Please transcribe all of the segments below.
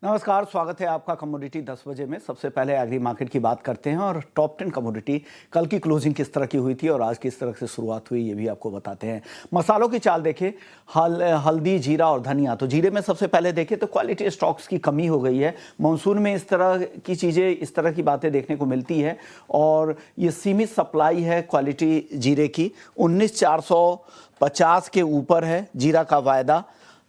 नमस्कार, स्वागत है आपका कमोडिटी 10 बजे में। सबसे पहले एग्री मार्केट की बात करते हैं और टॉप 10 कमोडिटी कल की क्लोजिंग किस तरह की हुई थी और आज किस तरह से शुरुआत हुई ये भी आपको बताते हैं। मसालों की चाल देखें, हल्दी, जीरा और धनिया। तो जीरे में सबसे पहले देखें तो क्वालिटी स्टॉक्स की कमी हो गई है। मानसून में इस तरह की चीज़ें, इस तरह की बातें देखने को मिलती है और ये सीमित सप्लाई है क्वालिटी जीरे की। 19,450 के ऊपर है जीरा का वायदा।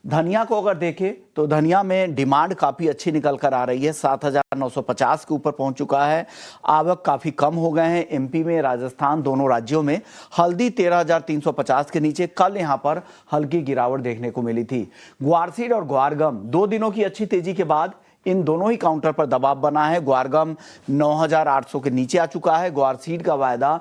धनिया को अगर देखें तो धनिया में डिमांड काफ़ी अच्छी निकल कर आ रही है, 7,950 के ऊपर पहुंच चुका है। आवक काफ़ी कम हो गए हैं एमपी में, राजस्थान, दोनों राज्यों में। हल्दी 13,350 के नीचे, कल यहां पर हल्की गिरावट देखने को मिली थी। ग्वारसीड और ग्वारगम 2 दिनों की अच्छी तेजी के बाद इन दोनों ही काउंटर पर दबाव बना है। ग्वारगम 9,800 के नीचे आ चुका है। ग्वारसीड का वायदा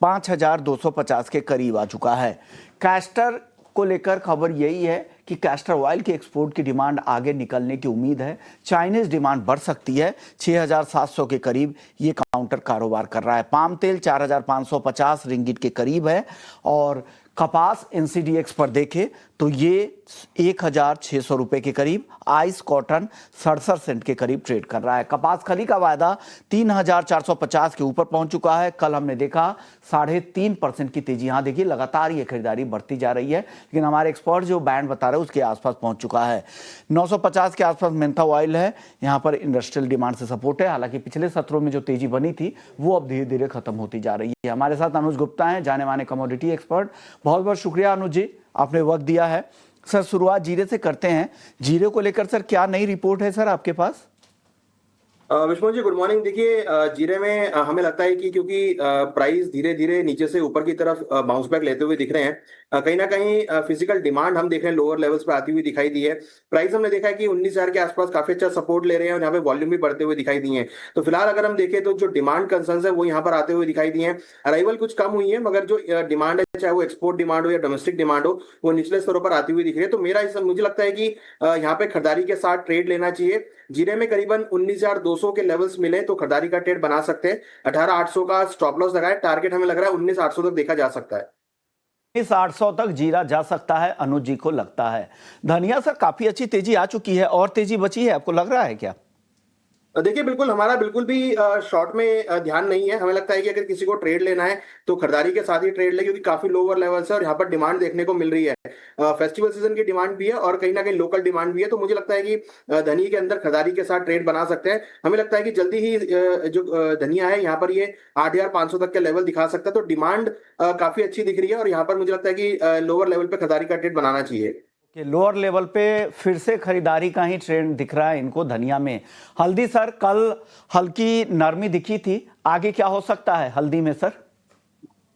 5,250 के करीब आ चुका है। कैस्टर को लेकर खबर यही है कि कैस्टर ऑयल के एक्सपोर्ट की डिमांड आगे निकलने की उम्मीद है। चाइनीज डिमांड बढ़ सकती है। 6,700 के करीब ये काउंटर कारोबार कर रहा है। पाम तेल 4,550 रिंगिट के करीब है और कपास एनसीडीएक्स पर देखें तो ये 1,600 रुपए के करीब। आइस कॉटन 67 सेंट के करीब ट्रेड कर रहा है। कपास खली का वायदा 3,450 के ऊपर पहुंच चुका है। कल हमने देखा 3.5% की तेजी। यहां देखिए लगातार ये खरीदारी बढ़ती जा रही है, लेकिन हमारे एक्सपर्ट जो बैंड बता रहे हैं उसके आसपास पहुंच चुका है। 950 के आसपास मेंथा ऑयल है। यहां पर इंडस्ट्रियल डिमांड से सपोर्ट है। हालांकि पिछले सत्रों में जो तेजी बनी थी वो अब धीरे धीरे खत्म होती जा रही है। हमारे साथ अनुज गुप्ता हैं, जाने माने कमोडिटी एक्सपर्ट। बहुत बहुत शुक्रिया अनुज जी, आपने वक्त दिया है। सर, शुरुआत जीरे से करते हैं। जीरे को लेकर सर क्या नई रिपोर्ट है सर आपके पास? Vishnu ji, good morning. देखिए, जीरे में हमें लगता है कि क्योंकि प्राइस धीरे धीरे नीचे से ऊपर की तरफ बाउंस बैक लेते हुए दिख रहे हैं, कहीं ना कहीं फिजिकल डिमांड हम देख रहे हैं लोअर लेवल्स पे आती हुई दिखाई दी है। प्राइस हमने देखा है कि 19,000 के आसपास काफी अच्छा सपोर्ट ले रहे हैं और यहाँ पे वॉल्यूम भी बढ़ते हुए दिखाई दिए हैं। तो फिलहाल अगर हम देखें तो जो डिमांड कंसर्न्स है वो यहाँ पर आते हुए दिखाई दिए हैं। अराइवल कुछ कम हुई है, मगर जो डिमांड है, चाहे वो एक्सपोर्ट डिमांड हो या डोमेस्टिक डिमांड हो, वो निचले स्तरों पर आती हुई दिख रही है। तो मुझे लगता है कि यहाँ पे खरीदारी के साथ ट्रेड लेना चाहिए। जीरे में करीबन 19,200 के लेवल्स मिले तो खरीदारी का ट्रेड बना सकते हैं। 18,800 का स्टॉप लॉस लगाए, टारगेट हमें लग रहा है 19,800 तक देखा जा सकता है। इस 800 तक जीरा जा सकता है, अनुज जी को लगता है। धनिया सर काफी अच्छी तेजी आ चुकी है, और तेजी बची है, आपको लग रहा है क्या? देखिए, बिल्कुल हमारा बिल्कुल भी शॉर्ट में ध्यान नहीं है। हमें लगता है कि अगर किसी को ट्रेड लेना है तो खरीदारी के साथ ही ट्रेड ले, क्योंकि काफी लोअर लेवल्स है और यहाँ पर डिमांड देखने को मिल रही है। फेस्टिवल सीजन की डिमांड भी है और कहीं ना कहीं लोकल डिमांड भी है। तो मुझे लगता है कि धनिया के अंदर खरीदारी के साथ ट्रेड बना सकते हैं। हमें लगता है कि जल्दी ही जो धनिया है यहाँ पर ये 8,500 तक के लेवल दिखा सकता है। तो डिमांड काफी अच्छी दिख रही है और यहाँ पर मुझे लगता है कि लोअर लेवल पे खरीदारी का ट्रेड बनाना चाहिए। कि लोअर लेवल पे फिर से खरीदारी का ही ट्रेंड दिख रहा है इनको धनिया में। हल्दी सर, कल हल्की नरमी दिखी थी, आगे क्या हो सकता है हल्दी में सर?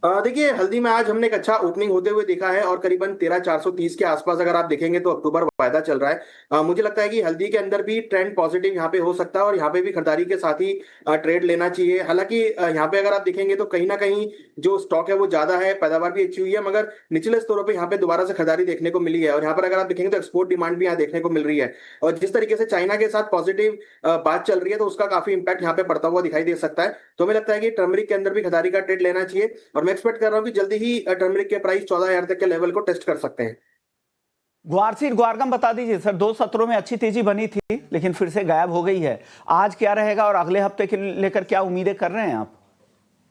देखिए, हल्दी में आज हमने एक अच्छा ओपनिंग होते हुए देखा है और करीबन 13,430 के आसपास अगर आप देखेंगे तो अक्टूबर वायदा चल रहा है। मुझे लगता है कि हल्दी के अंदर भी ट्रेंड पॉजिटिव यहाँ पे हो सकता है और यहाँ पे भी खरीदारी के साथ ही ट्रेड लेना चाहिए। हालांकि यहाँ पे अगर आप देखेंगे तो कहीं ना कहीं जो स्टॉक है वो ज्यादा है, पैदावार भी अच्छी हुई है, मगर निचले स्तरों पर यहाँ पे दोबारा से खरीदारी देखने को मिली है। और यहाँ पर अगर आप देखेंगे तो एक्सपोर्ट डिमांड भी यहाँ देखने को मिल रही है और जिस तरीके से चाइना के साथ पॉजिटिव बात चल रही है तो उसका काफी इंपैक्ट यहाँ पे पड़ता हुआ दिखाई दे सकता है। तो हमें लगता है कि टर्मरिक के अंदर भी खरीदारी का ट्रेड लेना चाहिए और मैं एक्सपेक्ट कर रहा हूँ कि जल्दी ही टर्मरिक के प्राइस 14,000 तक के लेवल को टेस्ट कर सकते हैं। ग्वारसीड ग्वारगम बता दीजिए सर, 2 सत्रों में अच्छी तेजी बनी थी लेकिन फिर से गायब हो गई है। आज क्या रहेगा और अगले हफ्ते के लेकर क्या उम्मीदें कर रहे हैं आप?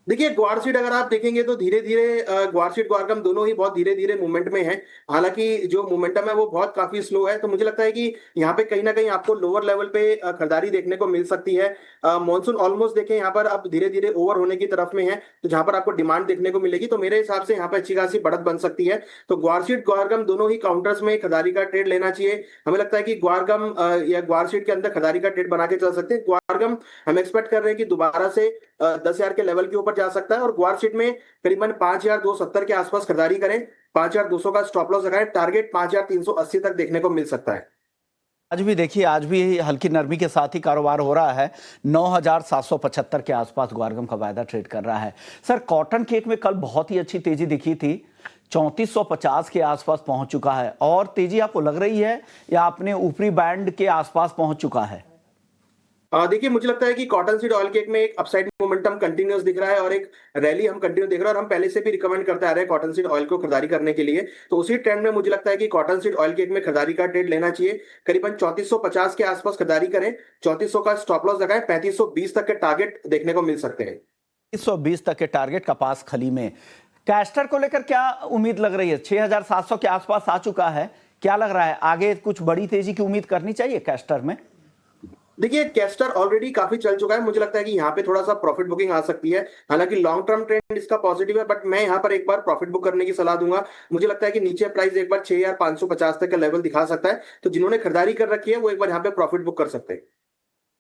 देखिए, ग्वारसीड अगर आप देखेंगे तो धीरे धीरे ग्वारसीड ग्वारगम दोनों ही बहुत धीरे धीरे मूवमेंट में है। हालांकि जो मोमेंटम है वो बहुत काफी स्लो है। तो मुझे लगता है कि यहाँ पे कहीं ना कहीं आपको लोअर लेवल पे खरीदारी देखने को मिल सकती है। मॉनसून ऑलमोस्ट देखें यहाँ पर अब धीरे धीरे ओवर होने की तरफ में है, तो जहां पर आपको डिमांड देखने को मिलेगी तो मेरे हिसाब से यहाँ पे अच्छी खासी बढ़त बन सकती है। तो ग्वारसीड ग्वारगम दोनों ही काउंटर्स में खरीदारी का ट्रेड लेना चाहिए। हमें लगता है कि ग्वारगम या ग्वारसीड के अंदर खरीदारी का ट्रेड बना के चल सकते हैं। ग्वारगम हम एक्सपेक्ट कर रहे हैं कि दोबारा से 10,000 के लेवल के ऊपर जा सकता है और ग्वारसीड में करीबन 5,270 के आसपास खरीदारी करें। 5,200 का स्टॉप लॉस लगाएं, टारगेट 5,380 तक देखने को मिल सकता है। आज भी देखिए, आज भी हल्की नरमी के साथ ही कारोबार हो रहा है। 9,775 के आसपास ग्वारगम का वायदा ट्रेड कर रहा है। सर, कॉटन केक में कल बहुत ही अच्छी तेजी दिखी थी, 3450 के आसपास पहुंच चुका है। और तेजी आपको लग रही है या अपने ऊपरी बैंड के आसपास पहुंच चुका है? देखिए मुझे लगता है कि कॉटन सीड ऑयल केक में एक अपसाइड मोमेंटम कंटिन्यूअस दिख रहा है और एक रैली हम कंटिन्यू देख रहे हैं और हम पहले से भी रिकमेंड करते आ रहे हैं कॉटन सीड ऑयल को खरीदारी करने के लिए। तो उसी ट्रेंड में मुझे लगता है कि कॉटन सीड ऑयल केक में खरीदारी का ट्रेड लेना चाहिए। करीबन 3450 के आसपास खरीदारी करें, 3400 का स्टॉप लॉस लगाएं, 3520 तक के टारगेट देखने को मिल सकते हैं। 120 तक के टारगेट कपास खली में। कैस्टर को लेकर क्या उम्मीद लग रही है? 6700 के आसपास आ चुका है, क्या लग रहा है आगे कुछ बड़ी तेजी की उम्मीद करनी चाहिए कैस्टर में? देखिए कैस्टर ऑलरेडी काफी चल चुका है, मुझे लगता है कि यहाँ पे थोड़ा सा प्रॉफिट बुकिंग आ सकती है। हालांकि लॉन्ग टर्म ट्रेंड इसका पॉजिटिव है, बट मैं यहाँ पर एक बार प्रॉफिट बुक करने की सलाह दूंगा। मुझे लगता है कि नीचे प्राइस एक बार 6550 तक का लेवल दिखा सकता है, तो जिन्होंने खरीदारी कर रखी है वो एक बार यहाँ पे प्रॉफिट बुक कर सकते हैं।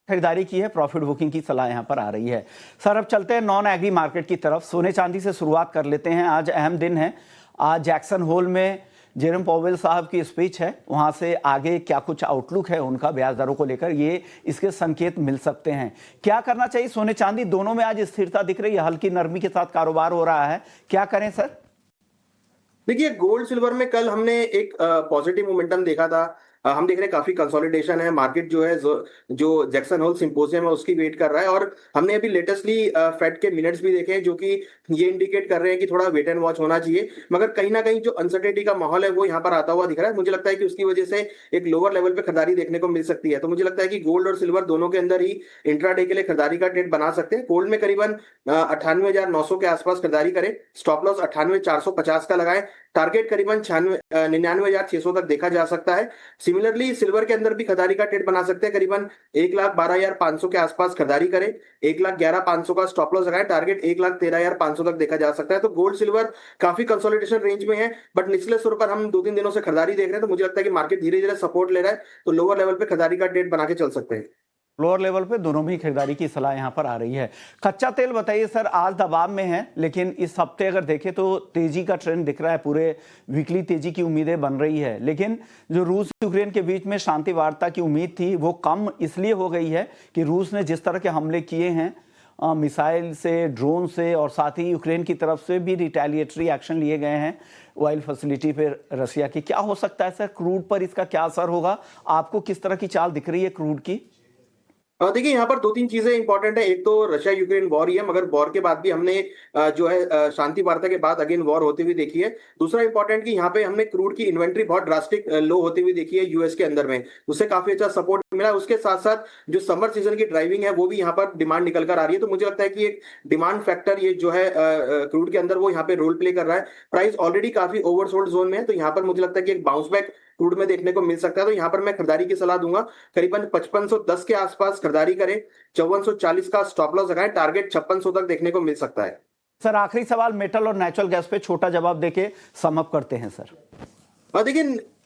खरीदारी की है, प्रॉफिट बुकिंग की सलाह यहां पर आ रही है। सर अब चलते हैं नॉन एग्री मार्केट की तरफ। सोने चांदी से शुरुआत कर लेते हैं। आज अहम दिन है, आज जैक्सन होल में जेरम पॉवेल साहब की स्पीच है, वहां से आगे क्या कुछ आउटलुक है उनका ब्याज दरों को लेकर, ये इसके संकेत मिल सकते हैं। क्या करना चाहिए सोने चांदी दोनों में? आज स्थिरता दिख रही है, हल्की नरमी के साथ कारोबार हो रहा है, क्या करें सर? देखिए गोल्ड सिल्वर में कल हमने एक पॉजिटिव मोमेंटम देखा था। हम देख रहे हैं काफी कंसोलिडेशन है, मार्केट जो है जो जैक्सन होल सिंपोजियम है उसकी वेट कर रहा है। और हमने अभी लेटेस्टली फेड के मिनट्स भी देखे हैं जो कि ये इंडिकेट कर रहे हैं कि थोड़ा वेट एंड वॉच होना चाहिए। मगर कहीं ना कहीं जो अनसर्टेनिटी का माहौल है वो यहाँ पर आता हुआ दिख रहा है। मुझे लगता है कि उसकी वजह से एक लोअर लेवल पे खरीदारी देखने को मिल सकती है। तो मुझे लगता है कि गोल्ड और सिल्वर दोनों के अंदर ही इंट्राडे के लिए खरीदारी का ट्रेड बना सकते हैं। गोल्ड में करीबन 98,900 के आसपास खरीदारी करें, स्टॉप लॉस 98,450 का लगाएं, टारगेट करीबन 99,600 तक देखा जा सकता है। सिमिलरली सिल्वर के अंदर भी खरीदारी का ट्रेड बना सकते हैं, करीबन 1,12,500 के आसपास खरीदारी करें, 1,11,500 का स्टॉप लॉस लगाएं, टारगेट 1,13,500 तक देखा जा सकता है। तो गोल्ड सिल्वर काफी कंसोलिडेशन रेंज में है, बट निचले स्तर पर हम 2-3 दिनों से खरीदारी देख रहे हैं। तो मुझे लगता है कि मार्केट धीरे धीरे सपोर्ट ले रहा है, तो लोअर लेवल पे खरीदारी का ट्रेड बना के चल सकते हैं। लोअर लेवल पे दोनों भी खरीदारी की सलाह यहां पर आ रही है। कच्चा तेल बताइए सर, आज दबाव में है, लेकिन इस हफ्ते अगर देखें तो तेजी का ट्रेंड दिख रहा है, पूरे वीकली तेजी की उम्मीदें बन रही है। लेकिन जो रूस यूक्रेन के बीच में शांति वार्ता की उम्मीद थी वो कम इसलिए हो गई है कि रूस ने जिस तरह के हमले किए हैं, मिसाइल से, ड्रोन से, और साथ ही यूक्रेन की तरफ से भी रिटेलिएटरी एक्शन लिए गए हैं ऑयल फैसिलिटी पर रसिया की। क्या हो सकता है सर, क्रूड पर इसका क्या असर होगा? आपको किस तरह की चाल दिख रही है क्रूड की? देखिए यहाँ पर 2-3 चीजें इंपॉर्टेंट है। एक तो रशिया यूक्रेन वॉर ही है, मगर वॉर के बाद भी हमने जो है शांति वार्ता के बाद अगेन वॉर होती हुई देखी है। दूसरा इंपॉर्टेंट कि यहाँ पे हमने क्रूड की इन्वेंट्री बहुत ड्रास्टिक लो होती हुई देखी है यूएस के अंदर में, उससे काफी अच्छा सपोर्ट मिला। उसके साथ साथ जो समर सीजन की ड्राइविंग है वो भी यहाँ पर डिमांड निकल कर आ रही है। तो मुझे लगता है कि एक डिमांड फैक्टर ये जो है क्रूड के अंदर वो यहाँ पे रोल प्ले कर रहा है। प्राइस ऑलरेडी काफी ओवरसोल्ड जोन में है, तो यहाँ पर मुझे लगता है कि एक बाउंस बैक क्रूड में देखने को मिल सकता है। तो यहाँ पर मैं खरीदारी की सलाह दूंगा, करीबन 5510 के आसपास खरीदारी करें, 5440 का स्टॉप लॉस लगाएं, टारगेट 5600 तक देखने को मिल सकता है। सर आखिरी सवाल, मेटल और नेचुरल गैस पे छोटा जवाब देके सम अप करते हैं सर। देखिए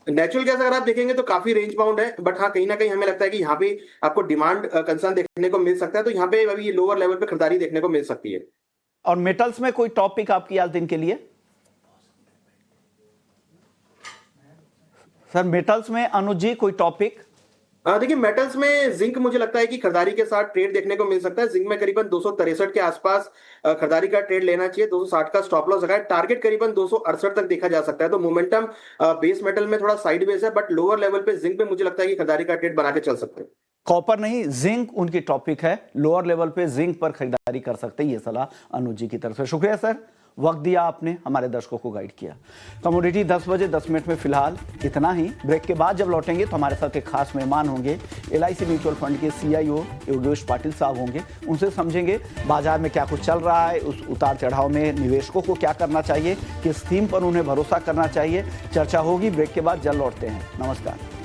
नेचुरल गैस अगर आप देखेंगे तो काफी रेंज बाउंड है, बट हाँ कहीं ना कहीं हमें लगता है कि यहाँ पे आपको डिमांड कंसर्न देखने को मिल सकता है। तो यहाँ पे अभी ये लोअर लेवल पे खरीदारी देखने को मिल सकती है। और मेटल्स में कोई टॉपिक आपकी आज दिन के लिए? सर मेटल्स में अनुज जी कोई टॉपिक? देखिए मेटल्स में जिंक मुझे लगता है कि खरीदारी के साथ ट्रेड देखने को मिल सकता है। जिंक में करीबन 263 के आसपास खरीदारी का ट्रेड लेना चाहिए, 260 का स्टॉप लॉस लगाए, टारगेट करीबन 268 तक देखा जा सकता है। तो मोमेंटम बेस मेटल में थोड़ा साइडवेज है, बट लोअर लेवल पे जिंक में मुझे लगता है कि खरीदारी का ट्रेड बना के चल सकते हैं। कॉपर नहीं, जिंक उनकी टॉपिक है, लोअर लेवल पे जिंक पर खरीदारी कर सकते हैं, ये सलाह अनुज जी की तरफ से। शुक्रिया सर, वक्त दिया आपने, हमारे दर्शकों को गाइड किया। कमोडिटी 10 बजे 10 मिनट में फिलहाल इतना ही। ब्रेक के बाद जब लौटेंगे तो हमारे साथ एक खास मेहमान होंगे, LIC म्यूचुअल फंड के CIO योगेश पाटिल साहब होंगे। उनसे समझेंगे बाजार में क्या कुछ चल रहा है, उस उतार चढ़ाव में निवेशकों को क्या करना चाहिए, किस थीम पर उन्हें भरोसा करना चाहिए, चर्चा होगी। ब्रेक के बाद जल्द लौटते हैं। नमस्कार।